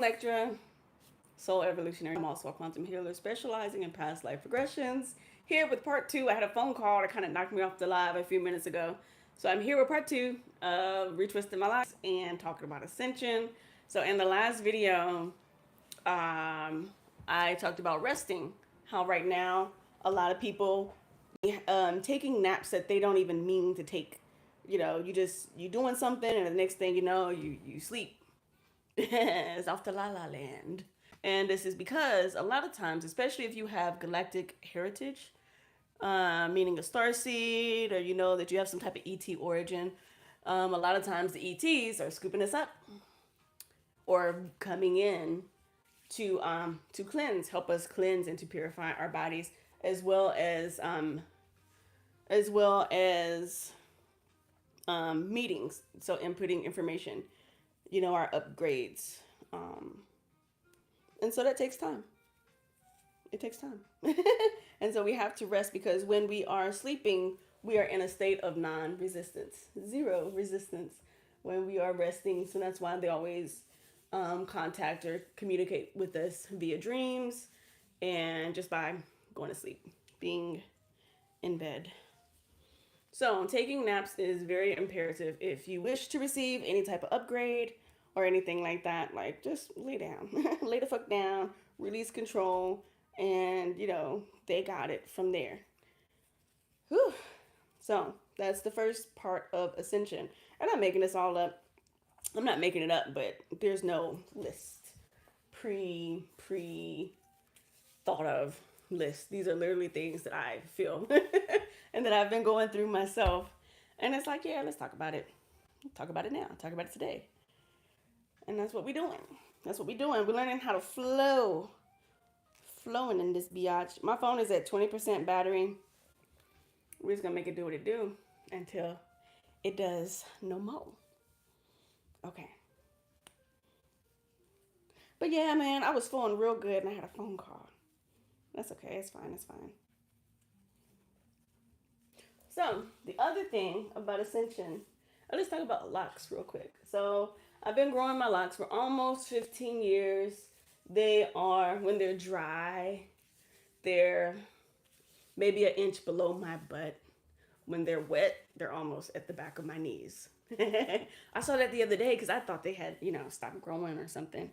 Electra, Soul Evolutionary. I'm also a quantum healer specializing in past life regressions. Here with part two. I had a phone call that kind of knocked me off the live a few minutes ago. So I'm here with part two of Retwisting My Life and talking about Ascension. So in the last video, I talked about resting. How right now a lot of people taking naps that they don't even mean to take. You know, you doing something, and the next thing you know, you sleep. It's off to La La Land. And this is because a lot of times, especially if you have galactic heritage, meaning a star seed, or you know that you have some type of ET origin, a lot of times the ETs are scooping us up or coming in to cleanse, help us cleanse and to purify our bodies, as well as meetings. So inputting information, you know, our upgrades, and so that takes time. It takes time. And so we have to rest because when we are sleeping, we are in a state of non resistance, zero resistance when we are resting. So that's why they always contact or communicate with us via dreams and just by going to sleep, being in bed. So taking naps is very imperative if you wish to receive any type of upgrade or anything like that. Like, just lay down, lay the fuck down, release control, and you know they got it from there. Whew. So that's the first part of Ascension. I'm not making this all up. I'm not making it up, but there's no list, pre thought of list. These are literally things that I feel and that I've been going through myself. And it's like, yeah, let's talk about it. Talk about it now. Talk about it today. And that's what we're doing. That's what we're doing. We're learning how to flow. Flowing in this biatch. My phone is at 20% battery. We're just gonna make it do what it do until it does no more. Okay. But yeah, man, I was feeling real good and I had a phone call. That's okay. It's fine. It's fine. So the other thing about Ascension, let's talk about locks real quick. So I've been growing my locks for almost 15 years. They are, when they're dry, they're maybe an inch below my butt. When they're wet, they're almost at the back of my knees. I saw that the other day because I thought they had, you know, stopped growing or something.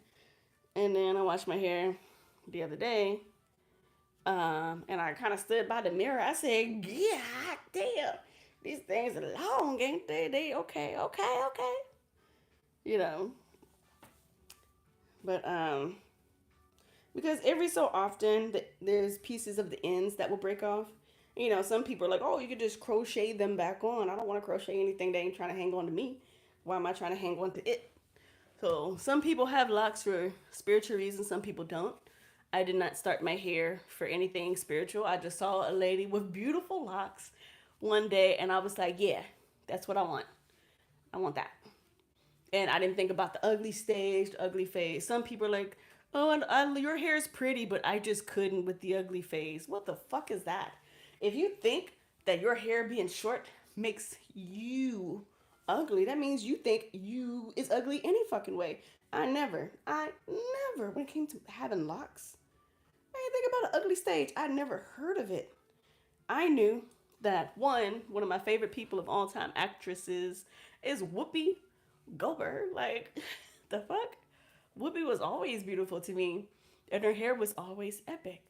And then I washed my hair the other day. And I kind of stood by the mirror. I said, "God damn, these things are long, ain't they? They okay. You know." But because every so often there's pieces of the ends that will break off. You know, some people are like, "Oh, you could just crochet them back on." I don't want to crochet anything that ain't trying to hang on to me. Why am I trying to hang on to it? So some people have locks for spiritual reasons. Some people don't. I did not start my hair for anything spiritual. I just saw a lady with beautiful locks one day, and I was like, "Yeah, that's what I want. I want that." And I didn't think about the ugly stage, the ugly phase. Some people are like, "Oh, your hair is pretty, but I just couldn't with the ugly phase." What the fuck is that? If you think that your hair being short makes you ugly, that means you think you is ugly any fucking way. I never, when it came to having locks, I didn't think about an ugly stage. I never heard of it. I knew that one of my favorite people of all time actresses is Whoopi Goldberg. Like, the fuck? Whoopi was always beautiful to me, and her hair was always epic.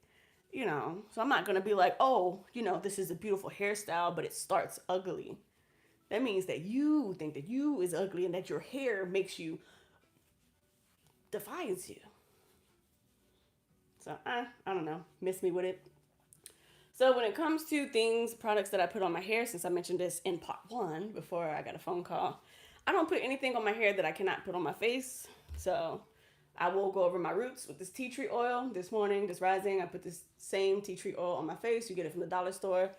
You know, so I'm not gonna be like, "Oh, you know, this is a beautiful hairstyle, but it starts ugly." That means that you think that you is ugly and that your hair makes you, defines you. So I don't know, miss me with it. So when it comes to things, products that I put on my hair, since I mentioned this in part one before I got a phone call, I don't put anything on my hair that I cannot put on my face. So I will go over my roots with this tea tree oil. This morning, this rising, I put this same tea tree oil on my face. You get it from the dollar store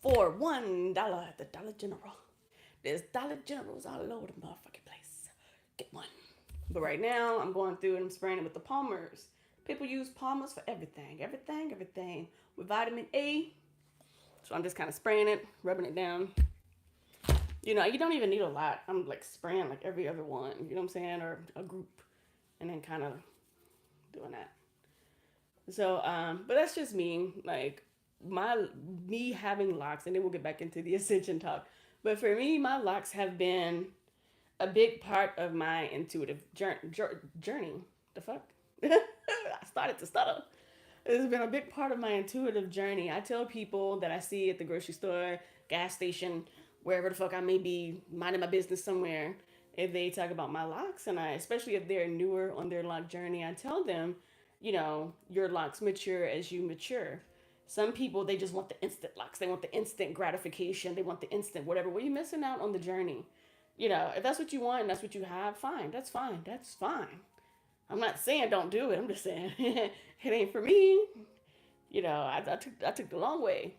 for $1 at the Dollar General. There's Dollar Generals all over the motherfucking place. Get one. But right now, I'm going through and I'm spraying it with the Palmers. People use Palmers for everything. With vitamin A. So I'm just kind of spraying it, rubbing it down. You know, you don't even need a lot. I'm like spraying like every other one, you know what I'm saying? Or a group. And then kind of doing that. So, but that's just me. Like my me having locks, and then we'll get back into the ascension talk. But for me, my locks have been a big part of my intuitive journey. The fuck? I started to stutter. It's been a big part of my intuitive journey. I tell people that I see at the grocery store, gas station, wherever the fuck I may be, minding my business somewhere, if they talk about my locks, and I, especially if they're newer on their lock journey, I tell them, your locks mature as you mature. Some people, they just want the instant locks. They want the instant gratification. They want the instant whatever. Well, you're missing out on the journey. If that's what you want and that's what you have, fine. That's fine. That's fine. I'm not saying don't do it. I'm just saying it ain't for me. I took the long way.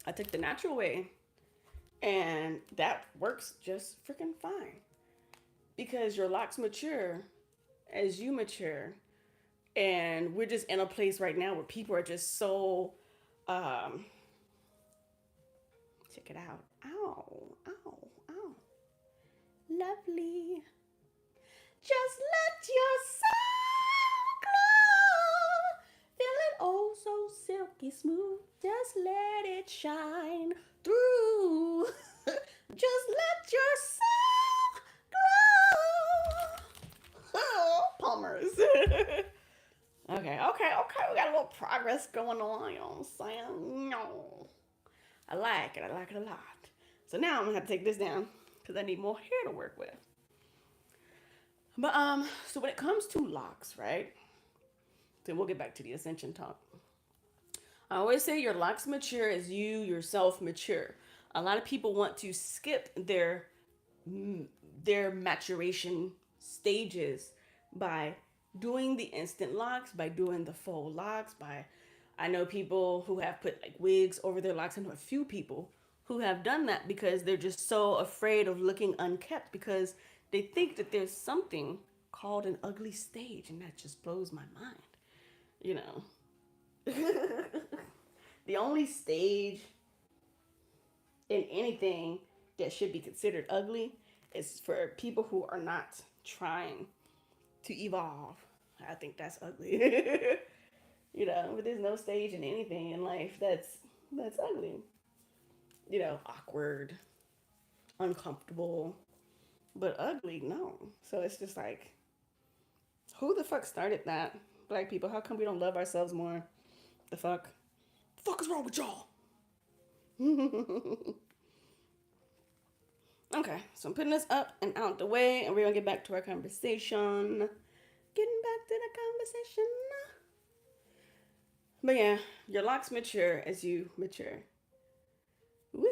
I took the natural way, and that works just freaking fine because your locks mature as you mature, and we're just in a place right now where people are just so um check it out. Ow, ow, ow. Lovely. Just let your soul glow. Feel it oh so silky smooth. Just let it shine through. Just let your soul glow. Oh, Palmers. Okay. We got a little progress going on, you know what I'm saying? No. I like it a lot. So now I'm gonna have to take this down because I need more hair to work with. But so when it comes to locks, right? Then we'll get back to the ascension talk. I always say your locks mature as you yourself mature. A lot of people want to skip their maturation stages by doing the instant locks, by doing the faux locks, by I know people who have put like wigs over their locks. I know a few people who have done that because they're just so afraid of looking unkept because they think that there's something called an ugly stage, and that just blows my mind. You know, the only stage in anything that should be considered ugly is for people who are not trying to evolve. I think that's ugly. But there's no stage in anything in life that's ugly. Awkward, uncomfortable, but ugly, no. So it's just like, who the fuck started that? Black people, how come we don't love ourselves more? The fuck? The fuck is wrong with y'all? Okay, so I'm putting this up and out the way, and we're gonna get back to our conversation. Getting back to the conversation. But yeah, your locks mature as you mature. Woo,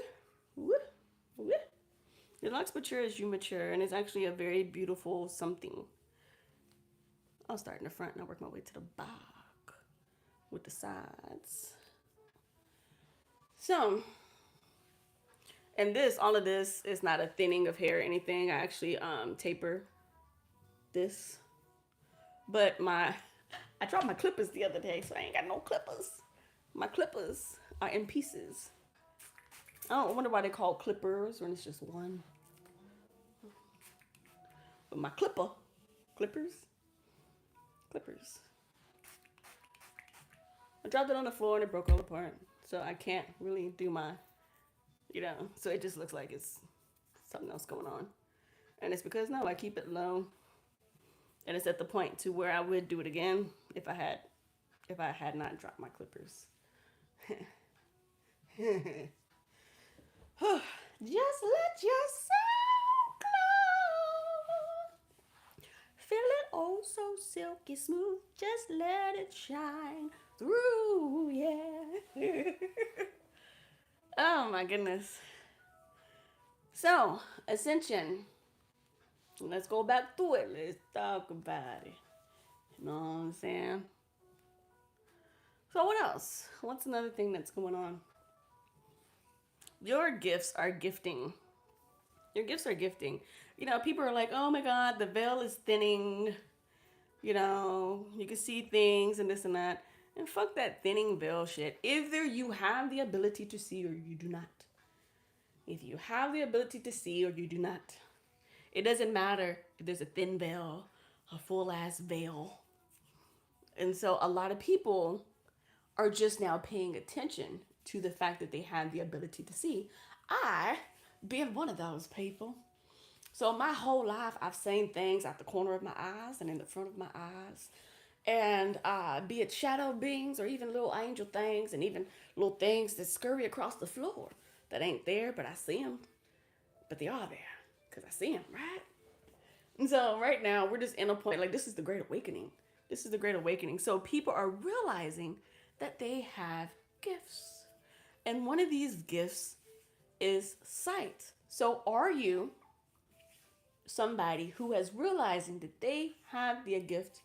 woo, woo. Your locks mature as you mature, and it's actually a very beautiful something. I'll start in the front and I'll work my way to the back with the sides. So, and all of this is not a thinning of hair or anything. I actually taper this, but I dropped my clippers the other day, so I ain't got no clippers. My clippers are in pieces. I wonder why they call clippers when it's just one. But my clippers. I dropped it on the floor and it broke all apart. So I can't really do so it just looks like it's something else going on. And it's because, no, I keep it low. And it's at the point to where I would do it again if I had not dropped my clippers. Just let your soul glow. Feel it oh so silky smooth. Just let it shine through, yeah. Oh my goodness. So, Ascension. Let's go back to it. Let's talk about it. You know what I'm saying? So what else? What's another thing that's going on? Your gifts are gifting. Your gifts are gifting. People are like, oh my God, the veil is thinning. You can see things and this and that. And fuck that thinning veil shit. Either you have the ability to see or you do not. If you have the ability to see or you do not. It doesn't matter if there's a thin veil, a full ass veil. And so a lot of people are just now paying attention to the fact that they have the ability to see. I, being one of those people, so my whole life I've seen things out the corner of my eyes and in the front of my eyes. And be it shadow beings or even little angel things and even little things that scurry across the floor that ain't there, but I see them. But they are there because I see them, right? And so right now we're just in a point like this is the Great Awakening. This is the Great Awakening. So people are realizing that they have gifts. And one of these gifts is sight. So are you somebody who has realizing that they have the gift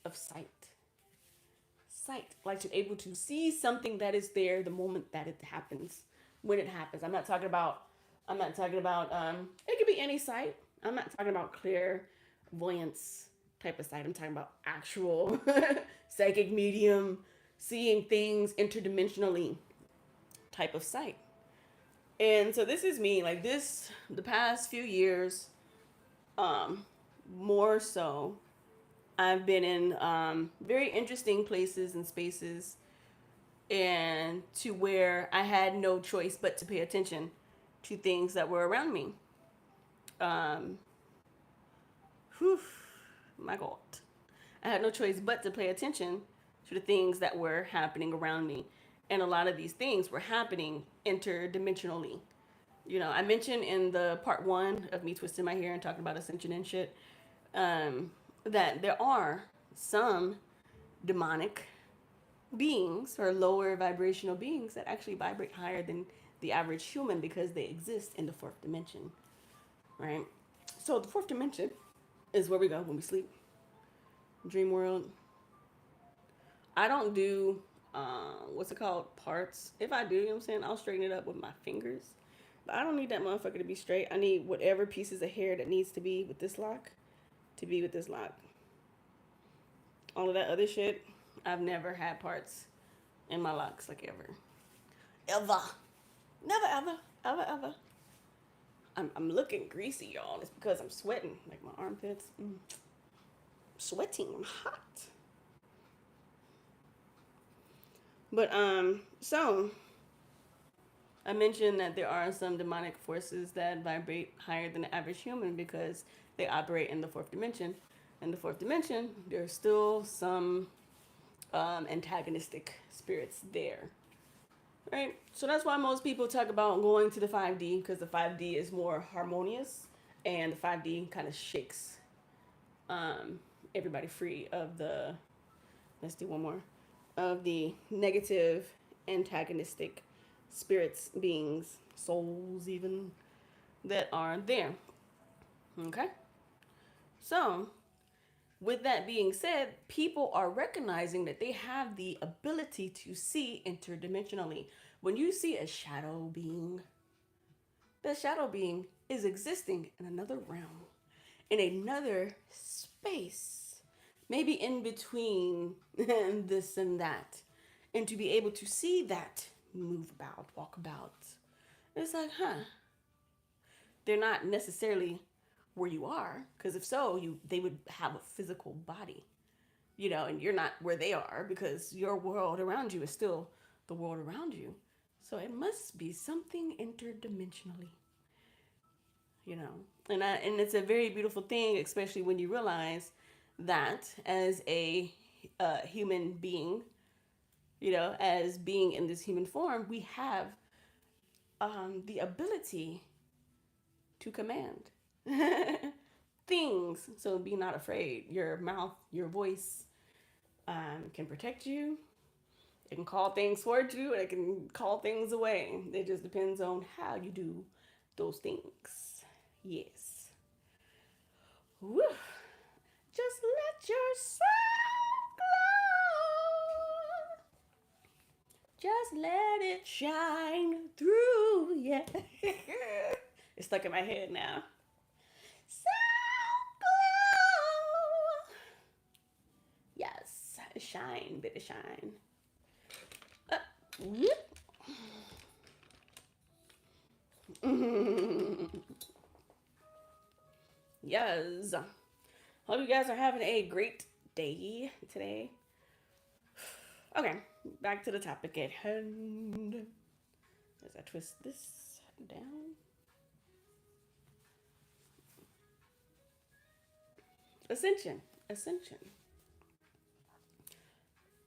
of sight? Sight, like to able to see something that is there the moment that it happens, when it happens. I'm not talking about it could be any sight. I'm not talking about clairvoyance type of sight. I'm talking about actual psychic medium, seeing things interdimensionally type of sight. And so this is me, like this, the past few years, um, more so, I've been in very interesting places and spaces, and to where I had no choice but to pay attention to things that were around me. Um, whew, my God. I had no choice but to pay attention to the things that were happening around me. And a lot of these things were happening interdimensionally. You know, I mentioned in the part one of me twisting my hair and talking about ascension and shit, um, that there are some demonic beings or lower vibrational beings that actually vibrate higher than the average human because they exist in the fourth dimension, right? So the fourth dimension is where we go when we sleep. Dream world. I don't do what's it called, parts. If I do, you know what I'm saying, I'll straighten it up with my fingers. But I don't need that motherfucker to be straight. I need whatever pieces of hair that needs to be with this lock to be with this lock. All of that other shit, I've never had parts in my locks, like ever. Ever. Never, ever. Ever, ever. I'm looking greasy, y'all. It's because I'm sweating, like my armpits. Sweating. I'm hot. But so I mentioned that there are some demonic forces that vibrate higher than the average human because they operate in the fourth dimension. In the fourth dimension, there's still some antagonistic spirits there, right? So that's why most people talk about going to the 5D, because the 5D is more harmonious and the 5D kind of shakes everybody free of the, let's do one more, of the negative antagonistic spirits, beings, souls even, that are there. Okay? So, with that being said, people are recognizing that they have the ability to see interdimensionally. When you see a shadow being, the shadow being is existing in another realm, in another space, maybe in between this and that. And to be able to see that move about, walk about, it's like, huh, they're not necessarily where you are, because if so, they would have a physical body, you know, and you're not where they are because your world around you is still the world around you. So it must be something interdimensionally, you know. And it's a very beautiful thing, especially when you realize that as a human being, you know, as being in this human form, we have the ability to command things. So be not afraid. Your mouth, your voice can protect you. It can call things towards you, and it can call things away. It just depends on how you do those things. Yes. Woo. Just let your soul glow. Just let it shine through. Yeah. It's stuck in my head now. Soul glow. Yes. Shine, bit of shine. Whoop. Yes. Hope you guys are having a great day today. Okay, back to the topic at hand. As I twist this down. Ascension. Ascension.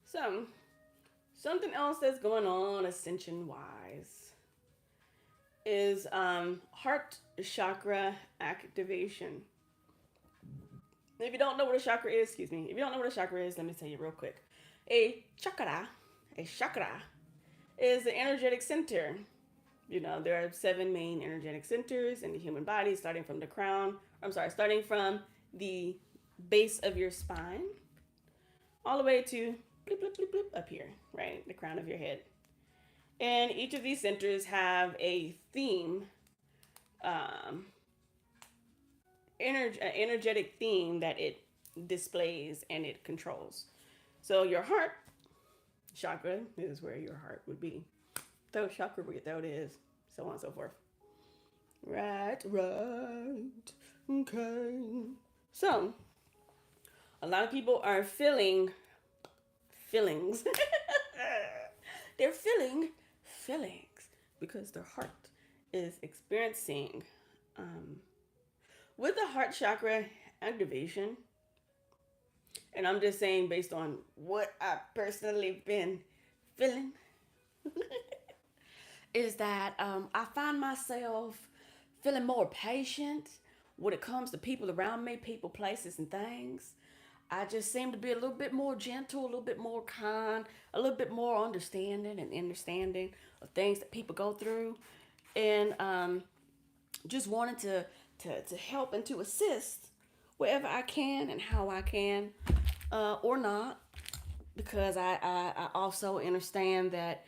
So, something else that's going on ascension wise is heart chakra activation. If you don't know what a chakra is, excuse me, if you don't know what a chakra is, let me tell you real quick. A chakra is the energetic center. You know, there are 7 main energetic centers in the human body, starting from the crown. Starting from the base of your spine all the way to bloop, bloop, bloop, bloop, up here, right? The crown of your head. And each of these centers have a theme, energetic theme that it displays and it controls. So your heart chakra is where your heart would be. Throat chakra where your throat is, so on and so forth. Right. Okay. So, a lot of people are feeling feelings. They're feeling feelings because their heart is experiencing with the heart chakra activation. And I'm just saying based on what I've personally been feeling is that I find myself feeling more patient when it comes to people around me, people, places, and things. I just seem to be a little bit more gentle, a little bit more kind, a little bit more understanding and understanding of things that people go through. And just wanting to help and to assist wherever I can and how I can, or not, because I also understand that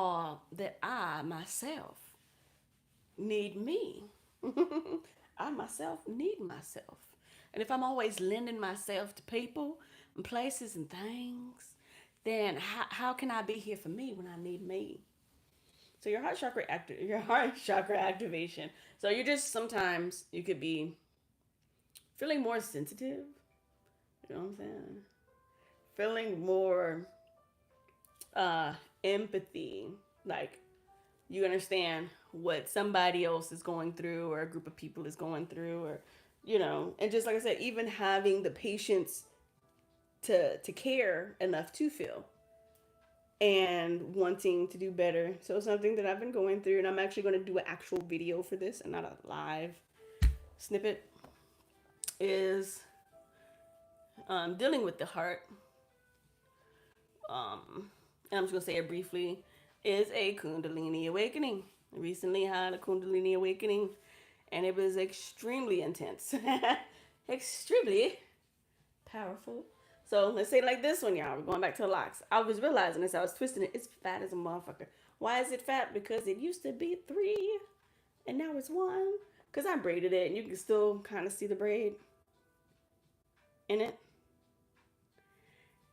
I myself need me. I myself need myself. And if I'm always lending myself to people and places and things, then how can I be here for me when I need me? So your heart chakra activation. So you're just sometimes you could be feeling more sensitive. You know what I'm saying? Feeling more empathy, like you understand what somebody else is going through or a group of people is going through, or and just like I said, even having the patience to care enough to feel and wanting to do better. So something that I've been going through, and I'm actually going to do an actual video for this and not a live snippet, is dealing with the heart. And I'm just going to say it briefly, is a Kundalini awakening. I recently had a Kundalini awakening, and it was extremely intense. Extremely powerful. So let's say it like this one, y'all. We're going back to the locs. I was realizing as I was twisting it, it's fat as a motherfucker. Why is it fat? Because it used to be 3, and now it's 1. Because I braided it, and you can still kind of see the braid in it.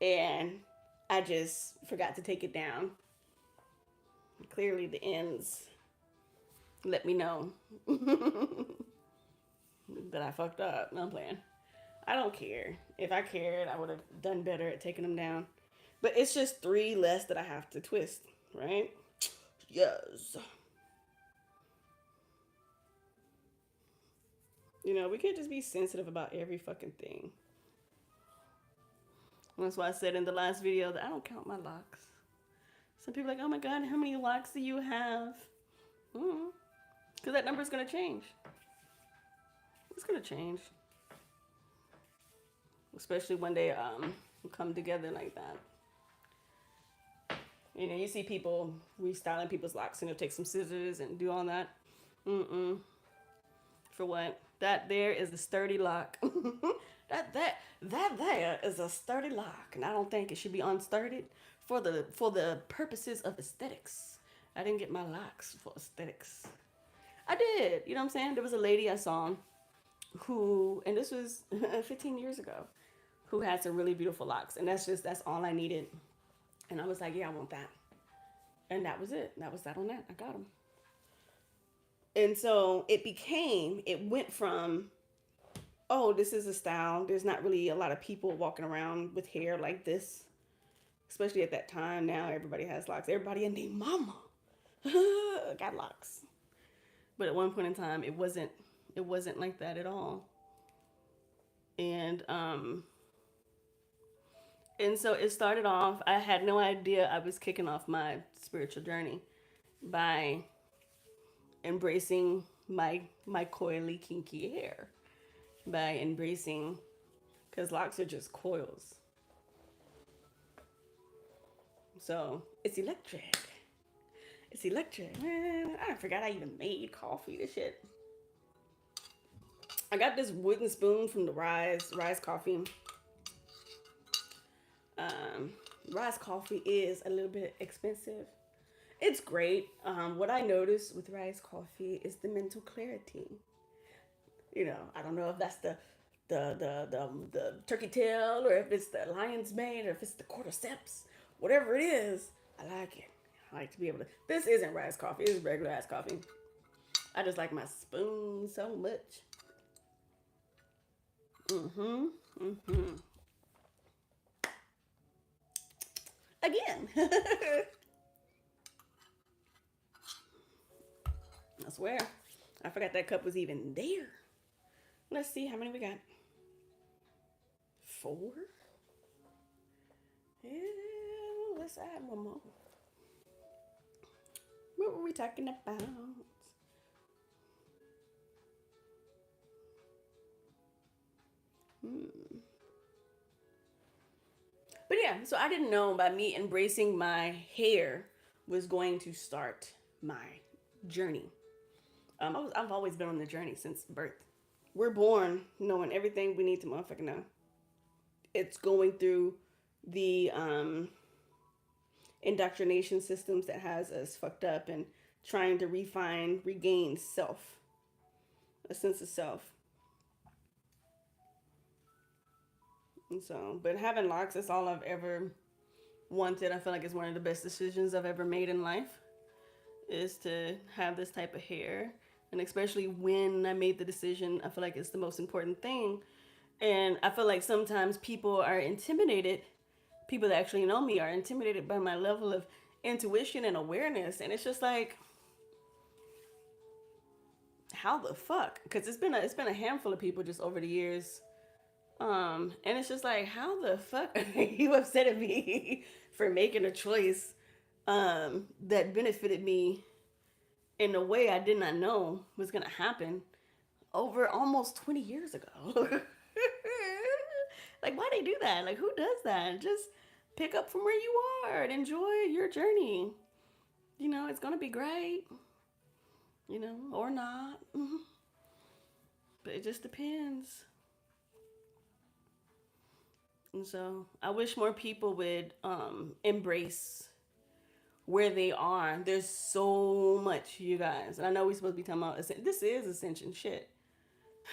And I just forgot to take it down. Clearly the ends let me know that I fucked up. No, I'm playing. I don't care. If I cared, I would have done better at taking them down. But it's just 3 less that I have to twist, right? Yes. We can't just be sensitive about every fucking thing. That's why I said in the last video that I don't count my locks. Some people are like, oh my God, how many locks do you have? Because that number is going to change. It's going to change. Especially when they come together like that. You see people restyling people's locks, and they'll take some scissors and do all that. For what? That there is a sturdy lock. that there is a sturdy lock, and I don't think it should be unsturdy for the purposes of aesthetics. I didn't get my locks for aesthetics. I did. You know what I'm saying? There was a lady I saw who, and this was 15 years ago, who had some really beautiful locks, and that's all I needed. And I was like, yeah, I want that. And that was it. That was that on that. I got them. And so it went from oh, this is a style. There's not really a lot of people walking around with hair like this, especially at that time. Now everybody has locks. Everybody and their mama got locks. But at one point in time, it wasn't like that at all. And and so it started off. I had no idea I was kicking off my spiritual journey by embracing my coily kinky hair, by embracing, because locks are just coils. So it's electric. It's electric. Man, I forgot I even made coffee. This shit. I got this wooden spoon from the Rise Coffee. Um, Rise Coffee is a little bit expensive. It's great. What I noticed with Rise Coffee is the mental clarity. I don't know if that's the turkey tail, or if it's the lion's mane, or if it's the cordyceps. Whatever it is, I like it. I like to be able to. This isn't Rise Coffee. It's regular ass coffee. I just like my spoon so much. Mm-hmm. Mm-hmm. Again. I swear. I forgot that cup was even there. Let's see how many we got. 4? Yeah, let's add one more. What were we talking about? Hmm. But yeah, so I didn't know by me embracing my hair was going to start my journey. I've always been on the journey since birth. We're born knowing everything we need to motherfucking know. It's going through the indoctrination systems that has us fucked up, and trying to regain self, a sense of self. And so, but having locks is all I've ever wanted. I feel like it's one of the best decisions I've ever made in life, is to have this type of hair. And especially when I made the decision, I feel like it's the most important thing. And I feel like sometimes people are intimidated, people that actually know me are intimidated by my level of intuition and awareness. And it's just like, how the fuck? Because it's been a handful of people just over the years. And it's just like, how the fuck are you upset at me for making a choice that benefited me in a way I did not know was gonna happen over almost 20 years ago? Like, why they do that? Like, who does that? Just pick up from where you are and enjoy your journey. It's gonna be great, or not. But it just depends. And so I wish more people would embrace where they are. There's so much, you guys. And I know we're supposed to be talking about this is Ascension shit.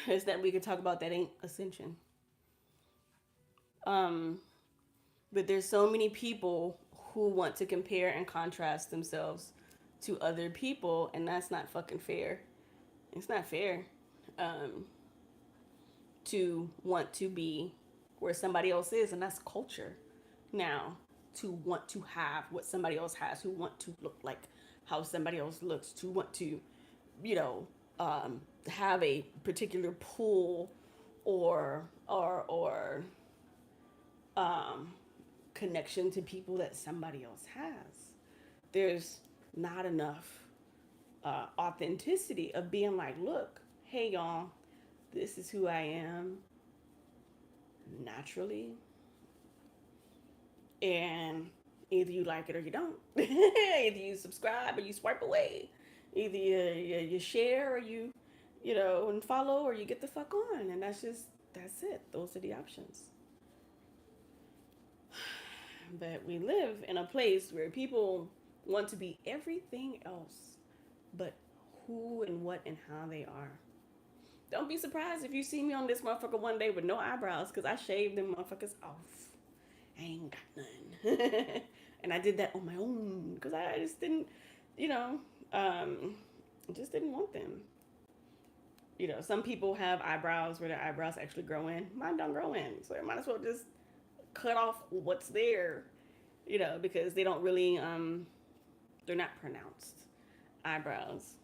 It's that we could talk about that ain't Ascension. Um, but there's so many people who want to compare and contrast themselves to other people, and that's not fucking fair. It's not fair to want to be where somebody else is, and that's culture. Now, to want to have what somebody else has, who want to look like how somebody else looks, to want to, you know, have a particular pull or connection to people that somebody else has. There's not enough authenticity of being like, look, hey y'all, this is who I am naturally, and either you like it or you don't. Either you subscribe or you swipe away. Either you share or and follow, or you get the fuck on. And that's it. Those are the options. But we live in a place where people want to be everything else but who and what and how they are. Don't be surprised if you see me on this motherfucker one day with no eyebrows, because I shaved them motherfuckers off. I ain't got none. And I did that on my own because I just didn't, just didn't want them. You know, some people have eyebrows where their eyebrows actually grow in. Mine don't grow in, so I might as well just cut off what's there. You know, because they don't really they're not pronounced eyebrows.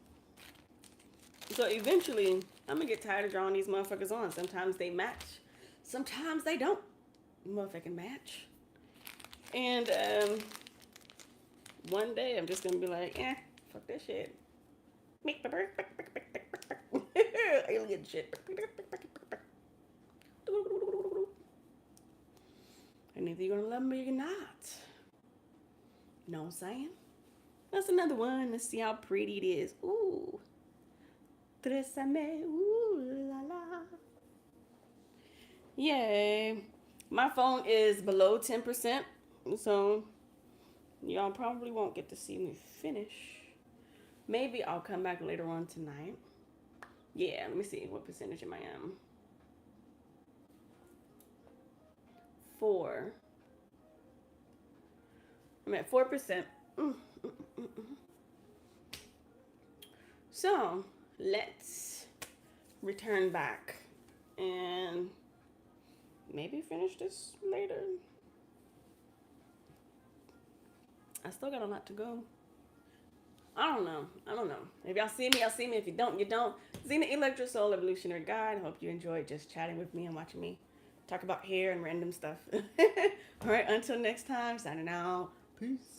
So eventually, I'm gonna get tired of drawing these motherfuckers on. Sometimes they match, sometimes they don't motherfucking match. And one day I'm just gonna be like, fuck this shit. Make the bird, alien shit. And either you're gonna love me or you're not. Know what I'm saying? That's another one. Let's see how pretty it is. Ooh. Trésame. Ooh la la. Yay. My phone is below 10%. So y'all probably won't get to see me finish. Maybe I'll come back later on tonight. Yeah, let me see what percentage am I at. 4. I'm at 4%. So let's return back and maybe finish this later. I still got a lot to go. I don't know. If y'all see me, y'all see me. If you don't, you don't. Xena Electro Soul Evolutionary Guide. I hope you enjoyed just chatting with me and watching me talk about hair and random stuff. All right, until next time, signing out. Peace.